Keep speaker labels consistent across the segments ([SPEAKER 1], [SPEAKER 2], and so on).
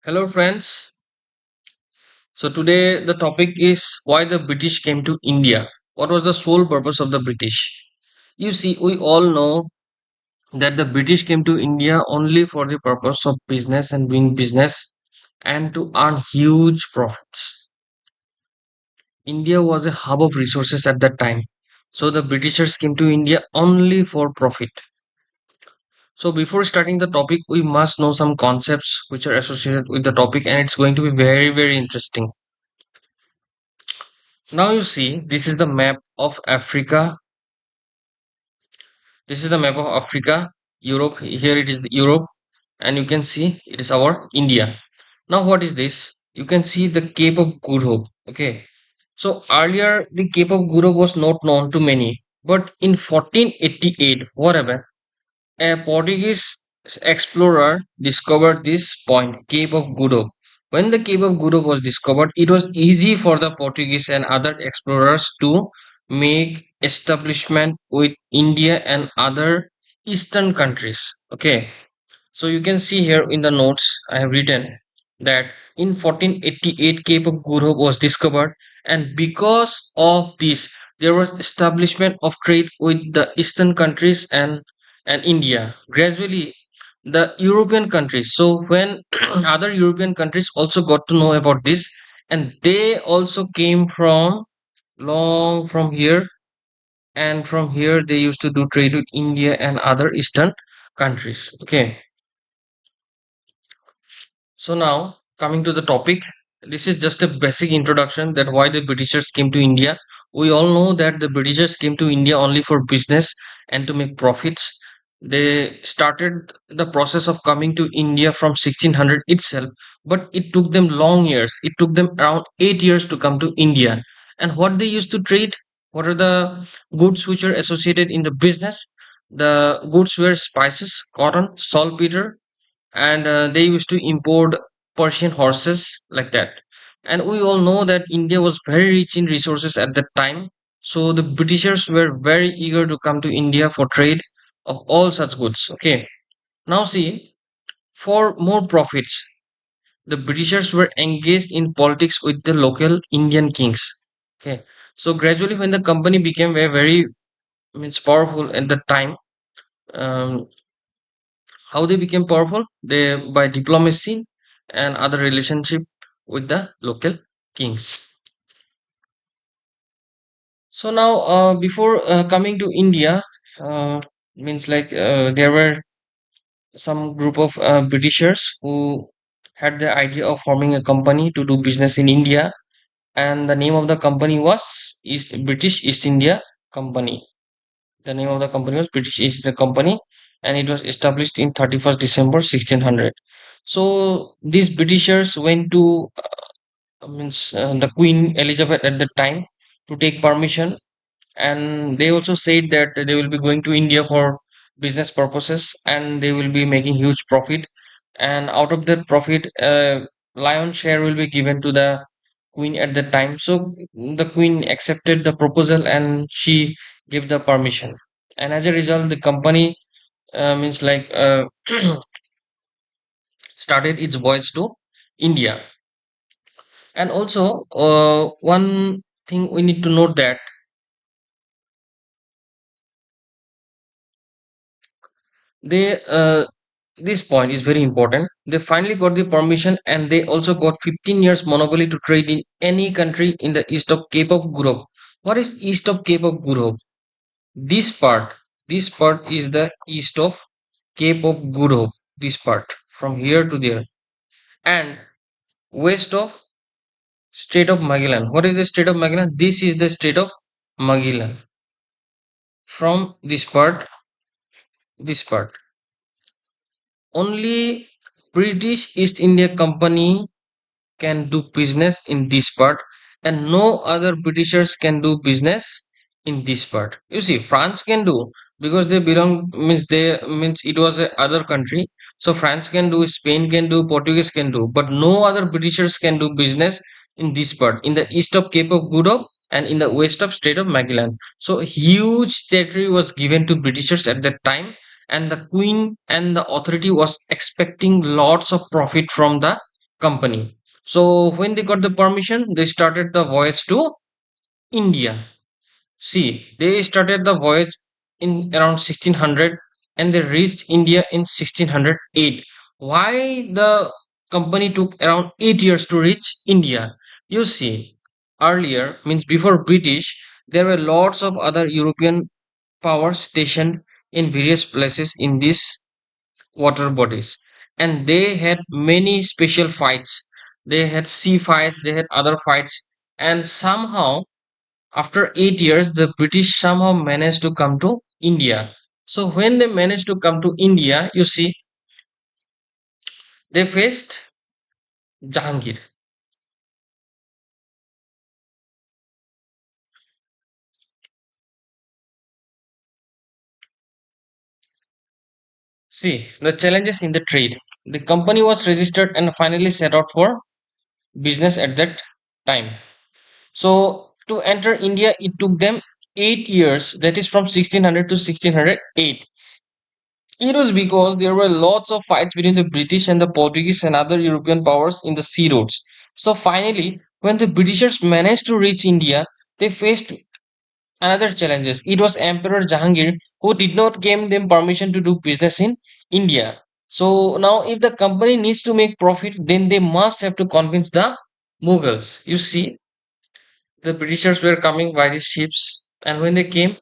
[SPEAKER 1] Hello, friends. So, today the topic is why the British came to India. What was the sole purpose of the British? You see, we all know that the British came to India only for the purpose of business and doing business and to earn huge profits. India was a hub of resources at that time. So, the Britishers came to India only for profit. So, before starting the topic, we must know some concepts which are associated with the topic, and it's going to be very, very interesting. Now you see, this is the map of Africa. This is the map of Africa, Europe. Here it is the Europe, and you can see it is our India. Now what is this? You can see the Cape of Good Hope. Okay. So earlier the Cape of Good Hope was not known to many, but in 1488, what happened? A Portuguese explorer discovered this point, Cape of Good Hope. When the Cape of Good Hope was discovered, it was easy for the Portuguese and other explorers to make establishment with India and other eastern countries. Okay, so you can see here in the notes I have written that in 1488 Cape of Good Hope was discovered, and because of this there was establishment of trade with the eastern countries and India. Gradually the European countries, so when other European countries also got to know about this, and they also came from long from here, and from here they used to do trade with India and other eastern countries. Okay, so now coming to the topic, this is just a basic introduction that why the Britishers came to India. We all know that the Britishers came to India only for business and to make profits. They started the process of coming to India from 1600 itself, but it took them long years. It took them around 8 years to come to India. And what they used to trade? What are the goods which are associated in the business? The goods were spices, cotton, saltpeter, and they used to import Persian horses like that. And we all know that India was very rich in resources at that time. So the Britishers were very eager to come to India for trade of all such goods. Okay. Now see, for more profits, the Britishers were engaged in politics with the local Indian kings. Okay. So gradually, when the company became very means powerful at the time, um, how they became powerful? They by diplomacy and other relationship with the local kings. So now, before coming to India, means like there were some group of Britishers who had the idea of forming a company to do business in India, and the name of the company was British East India Company. The name of the company was British East India Company, and it was established in 31st December 1600. So these Britishers went to means the Queen Elizabeth at the time to take permission, and they also said that they will be going to India for business purposes and they will be making huge profit, and out of that profit lion share will be given to the Queen at the time. So the Queen accepted the proposal and she gave the permission, and as a result the company means like started its voyage to India. And also one thing we need to note that they this point is very important. They finally got the permission, and they also got 15 years monopoly to trade in any country in the east of Cape of Good Hope. What is east of Cape of Good Hope? This part, this part is the east of Cape of Good Hope. This part from here to there, and west of Strait of Magellan. What is the Strait of Magellan? This is the Strait of Magellan. From this part, only British East India Company can do business in this part, and no other Britishers can do business in this part. You see, France can do because they belong means they means it was a other country. So France can do, Spain can do, Portuguese can do, but no other Britishers can do business in this part, in the east of Cape of Good Hope and in the west of Strait of Magellan. So huge territory was given to Britishers at that time, and the Queen and the authority was expecting lots of profit from the company. So when they got the permission, they started the voyage to India. See, they started the voyage in around 1600 and they reached India in 1608. Why the company took around 8 years to reach India? You see, earlier, means before British, there were lots of other European powers stationed in various places in these water bodies, and they had many special fights. They had sea fights, they had other fights, and somehow after 8 years, the British somehow managed to come to India. So when they managed to come to India, you see, they faced Jahangir. See, the challenges in the trade. The company was registered and finally set out for business at that time. So to enter India, it took them 8 years, that is from 1600 to 1608. It was because there were lots of fights between the British and the Portuguese and other European powers in the sea routes. So finally, when the Britishers managed to reach India, they faced another challenges. It was Emperor Jahangir who did not give them permission to do business in India. So now if the company needs to make profit, then they must have to convince the Mughals. You see, the Britishers were coming by these ships, and when they came,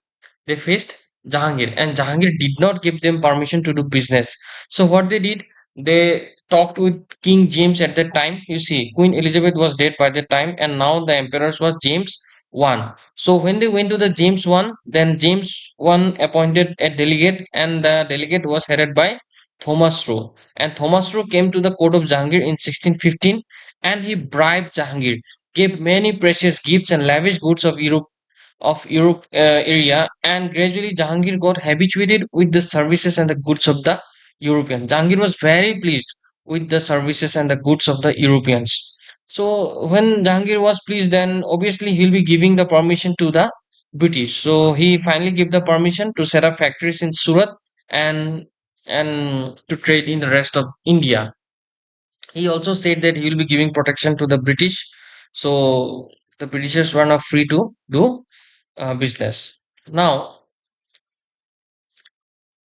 [SPEAKER 1] they faced Jahangir, and Jahangir did not give them permission to do business. So what they did, they talked with King James at that time. You see, Queen Elizabeth was dead by that time, and now the emperor was James I. So when they went to the James I, then James I appointed a delegate, and the delegate was headed by Thomas Roe. And Thomas Roe came to the court of Jahangir in 1615, and he bribed Jahangir, gave many precious gifts and lavish goods of Europe area, and gradually Jahangir got habituated with the services and the goods of the European. Jahangir was very pleased with the services and the goods of the Europeans. So when Jahangir was pleased, then obviously he'll be giving the permission to the British. So he finally gave the permission to set up factories in Surat and and to trade in the rest of India. He also said that he will be giving protection to the British, so the Britishers were now free to do business. Now,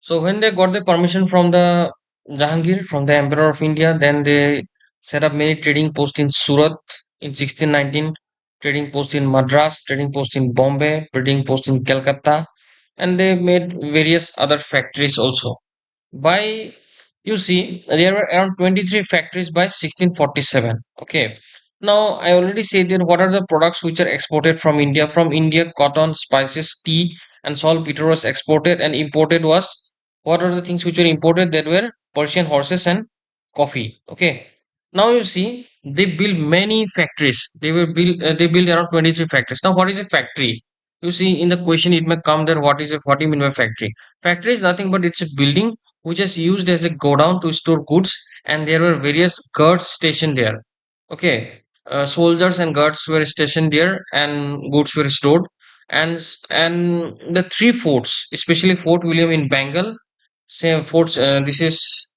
[SPEAKER 1] so when they got the permission from the Jahangir, from the Emperor of India, then they set up many trading posts in Surat in 1619, trading post in Madras, trading post in Bombay, trading post in Calcutta, and they made various other factories also. By, you see, there were around 23 factories by 1647. Okay. Now, I already said that what are the products which are exported from India? From India, cotton, spices, tea, and saltpeter was exported, and imported was, what are the things which were imported? That were Persian horses and coffee. Okay. Now you see, they build many factories. They build around 23 factories. Now, what is a factory? You see, in the question, it may come there. What do you mean by factory? Factory is nothing but it's a building which is used as a godown to store goods, and there were various guards stationed there. Okay, soldiers and guards were stationed there, and goods were stored. And the three forts, especially Fort William in Bengal, same forts. This is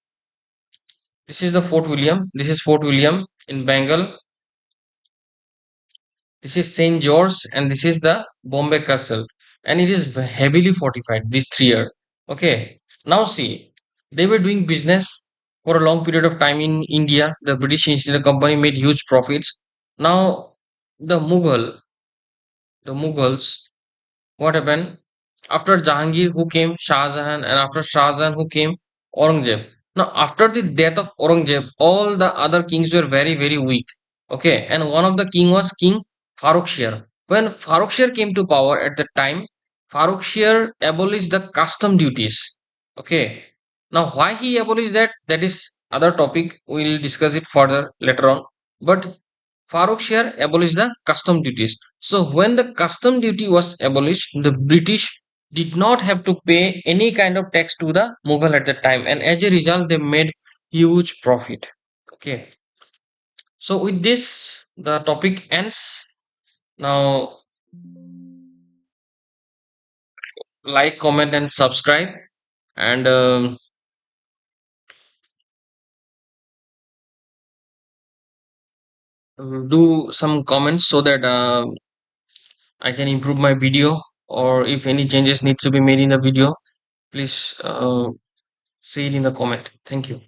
[SPEAKER 1] the Fort William. This is Fort William in Bengal. This is Saint George, and this is the Bombay Castle, and it is heavily fortified. These three are okay. Now see, they were doing business for a long period of time in India. The British East India Company made huge profits. Now the the Mughals, what happened? After Jahangir, who came Shah Jahan, and after Shah Jahan, who came Aurangzeb. Now, after the death of Aurangzeb, all the other kings were very weak. Okay, and one of the king was King Farrukhshir. When Farrukhshir came to power at the time, Farrukhshir abolished the custom duties. Okay, now why he abolished that? That is other topic. We'll discuss it further later on. But Farrukhshir abolished the custom duties. So when the custom duty was abolished, the British did not have to pay any kind of tax to the Mughal at the time, and as a result, they made huge profit. Okay, so with this, the topic ends. Now, like, comment, and subscribe, and do some comments so that I can improve my video, or if any changes needs to be made in the video, please say it in the comment. Thank you.